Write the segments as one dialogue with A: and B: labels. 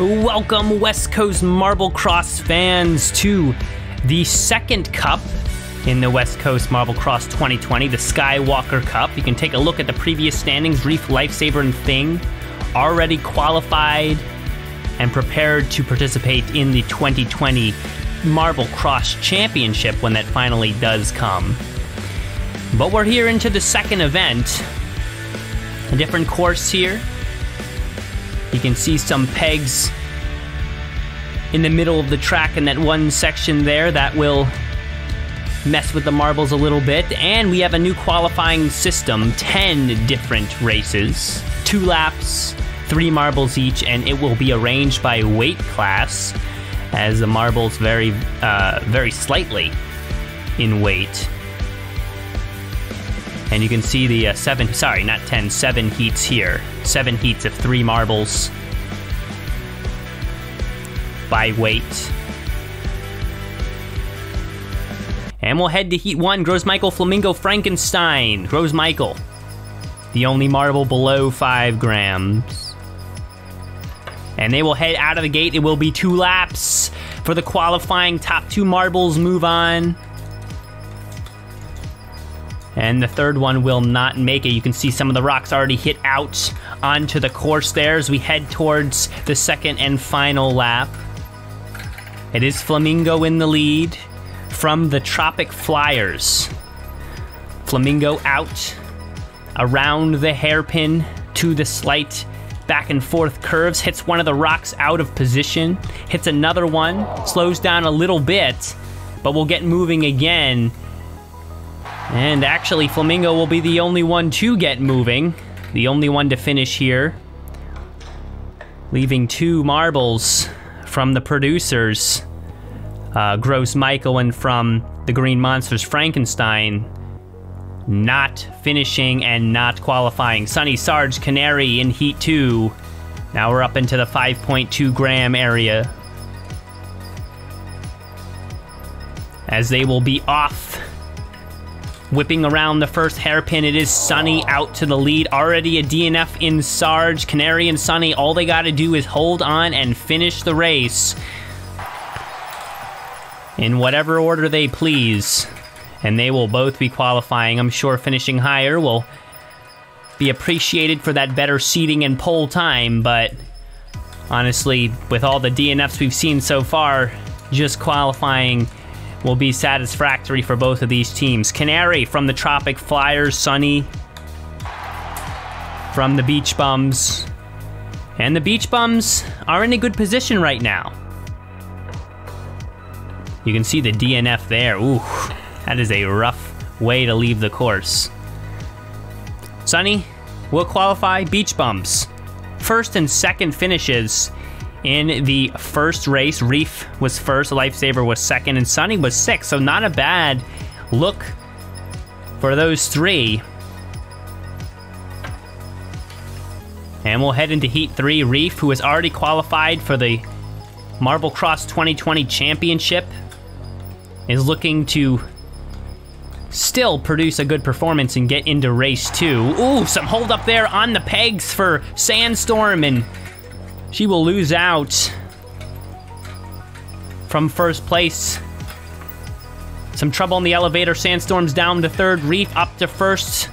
A: Welcome, West Coast MarbleCross fans, to the second cup in the West Coast MarbleCross 2020, the Skywalker Cup. You can take a look at the previous standings. Reef, Lifesaver, and Thing already qualified and prepared to participate in the 2020 MarbleCross Championship when that finally does come. But we're here into the second event. A different course here. You can see some pegs in the middle of the track in that one section there that will mess with the marbles a little bit. And we have a new qualifying system, 10 different races, 2 laps, 3 marbles each, and it will be arranged by weight class, as the marbles vary very slightly in weight. And you can see the 7 heats here. 7 heats of 3 marbles by weight. And we'll head to Heat 1, GROS, MICHEL, FLAMINGO, FRANKENSTEIN. GROS, MICHEL, the only marble below 5 grams. And they will head out of the gate. It will be 2 laps for the qualifying. Top 2 marbles move on. And the third one will not make it. You can see some of the rocks already hit out onto the course there as we head towards the second and final lap. It is Flamingo in the lead from the Tropic Flyers. Flamingo out around the hairpin to the slight back and forth curves, hits one of the rocks out of position, hits another one, slows down a little bit, but will get moving again. And actually, Flamingo will be the only one to get moving, the only one to finish here, leaving 2 marbles from the producers, GROS, MICHEL, and from the Green Monsters, FRANKENSTEIN, not finishing and not qualifying. Sunny, Sarge, Canary in Heat 2. Now we're up into the 5.2 gram area, as they will be off. Whipping around the first hairpin, it is Sunny out to the lead. Already a DNF in Sarge. Canary and Sunny, all they gotta do is hold on and finish the race in whatever order they please. And they will both be qualifying. I'm sure finishing higher will be appreciated for that better seating and pole time, but honestly, with all the DNFs we've seen so far, just qualifying will be satisfactory for both of these teams. Canary from the Tropic Flyers, Sunny from the Beach Bums. And the Beach Bums are in a good position right now. You can see the DNF there. Ooh, that is a rough way to leave the course. Sunny will qualify. Beach Bums, first and second finishes in the first race. Reef was first, Lifesaver was second, and Sunny was 6th, so not a bad look for those 3. And we'll head into Heat 3. Reef, who has already qualified for the MarbleCross 2020 Championship, is looking to still produce a good performance and get into race 2. Ooh, some hold up there on the pegs for Sandstorm, and she will lose out from first place. Some trouble in the elevator. Sandstorm's down to 3rd. Reef up to 1st.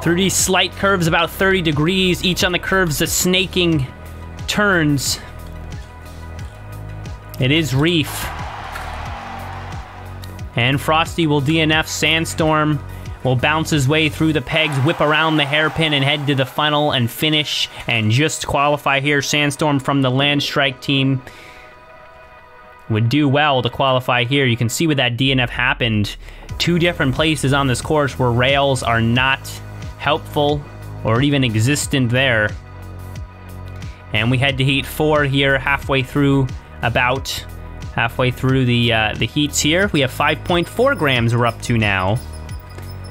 A: Through these slight curves, about 30 degrees each on the curves, the snaking turns. It is Reef. And Frosty will DNF. Sandstorm will bounce his way through the pegs, whip around the hairpin, and head to the funnel and finish and just qualify here. Sandstorm from the Landstrike team would do well to qualify here. You can see where that DNF happened. 2 different places on this course where rails are not helpful or even existent there. And we head to Heat 4 here, halfway through the heats here. We have 5.4 grams we're up to now.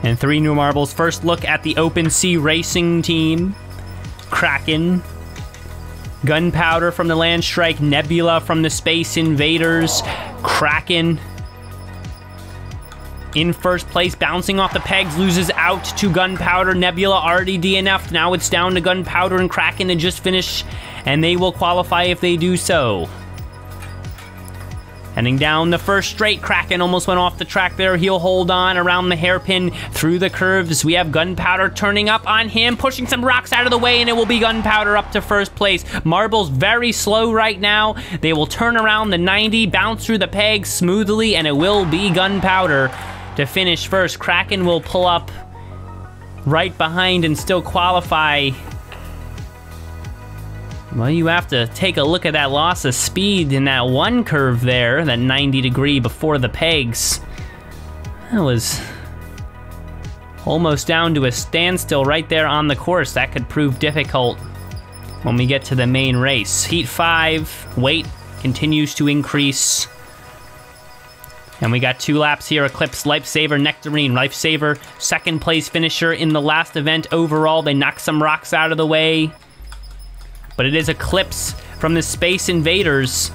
A: And 3 new marbles. First look at the Open Sea Racing team. Kraken. Gunpowder from the Landstrike. Nebula from the Space Invaders. Kraken in first place, bouncing off the pegs, loses out to Gunpowder. Nebula already DNF'd. Now it's down to Gunpowder and Kraken to just finish and they will qualify if they do so. Heading down the first straight, Kraken almost went off the track there. He'll hold on around the hairpin through the curves. We have Gunpowder turning up on him, pushing some rocks out of the way, and it will be Gunpowder up to first place. Marble's very slow right now. They will turn around the 90, bounce through the pegs smoothly, and it will be Gunpowder to finish first. Kraken will pull up right behind and still qualify. Well, you have to take a look at that loss of speed in that one curve there, that 90-degree before the pegs. That was almost down to a standstill right there on the course. That could prove difficult when we get to the main race. Heat 5, weight continues to increase. And we got 2 laps here. Eclipse, Lifesaver, Nectarine. Lifesaver, second place finisher in the last event overall. They knocked some rocks out of the way. But it is Eclipse from the Space Invaders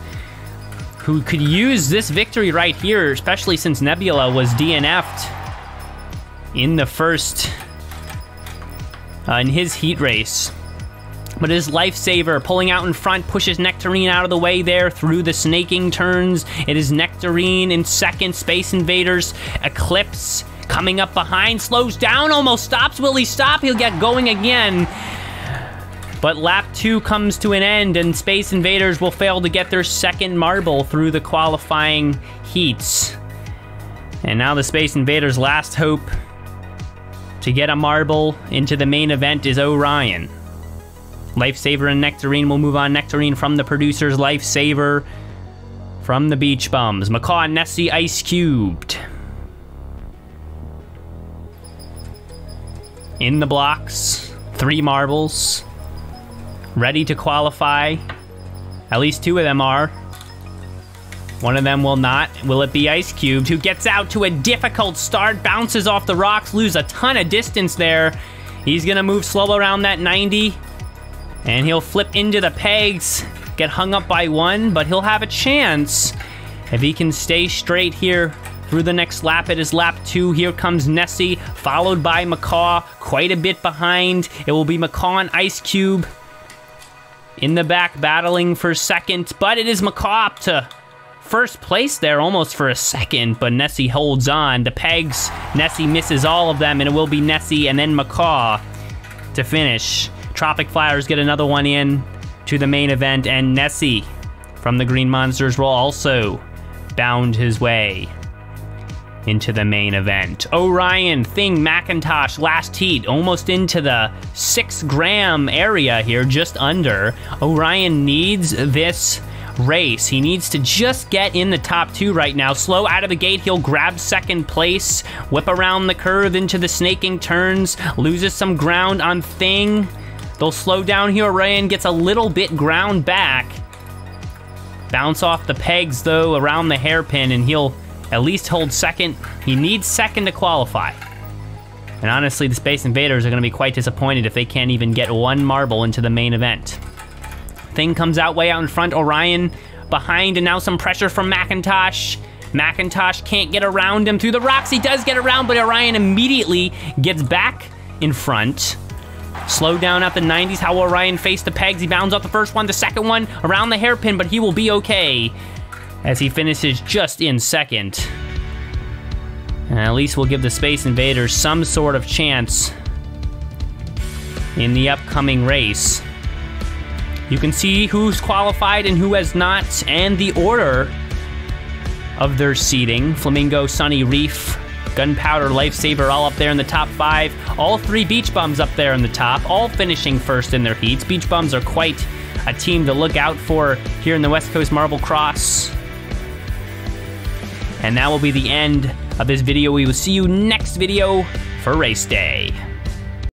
A: who could use this victory right here, especially since Nebula was DNF'd in the first, in his heat race. But it is Lifesaver pulling out in front, pushes Nectarine out of the way there through the snaking turns. It is Nectarine in second, Space Invaders, Eclipse coming up behind, slows down, almost stops. Will he stop? He'll get going again. But lap 2 comes to an end, and Space Invaders will fail to get their second marble through the qualifying heats. And now the Space Invaders' last hope to get a marble into the main event is Orion. Lifesaver and Nectarine will move on. Nectarine from the producers, Lifesaver from the Beach Bums. Macaw and Nessie Ice Cubed. In the blocks, 3 marbles. Ready to qualify. At least 2 of them are. One of them will not. Will it be Ice Cubed, who gets out to a difficult start, bounces off the rocks, lose a ton of distance there. He's gonna move slow around that 90, and he'll flip into the pegs, get hung up by 1, but he'll have a chance if he can stay straight here through the next lap. It is lap 2. Here comes Nessie, followed by Macaw, quite a bit behind. It will be Macaw and Ice Cube in the back battling for second, but it is Macaw up to first place there almost for a second, but Nessie holds on. The pegs, Nessie misses all of them, and it will be Nessie and then Macaw to finish. Tropic Flyers get another one in to the main event, and Nessie from the Green Monsters will also bound his way into the main event. Orion, Thing, MACINTOSH, last heat, almost into the 6 gram area here, just under. Orion needs this race. He needs to just get in the top 2 right now. Slow out of the gate, he'll grab second place, whip around the curve into the snaking turns, loses some ground on Thing. They'll slow down here. Orion gets a little bit ground back. Bounce off the pegs though around the hairpin, and he'll at least hold second. He needs second to qualify. And honestly, the Space Invaders are going to be quite disappointed if they can't even get 1 marble into the main event. Thing comes out way out in front. Orion behind, and now some pressure from MACINTOSH. MACINTOSH can't get around him through the rocks. He does get around, but Orion immediately gets back in front. Slow down at the 90s. How will Orion face the pegs? He bounds off the first one, the second one around the hairpin, but he will be okay as he finishes just in second. And at least we'll give the Space Invaders some sort of chance in the upcoming race. You can see who's qualified and who has not, and the order of their seeding. Flamingo, Sunny, Reef, Gunpowder, Lifesaver all up there in the top 5. All 3 Beach Bums up there in the top, all finishing first in their heats. Beach Bums are quite a team to look out for here in the West Coast MarbleCross. And that will be the end of this video. We will see you next video for race day.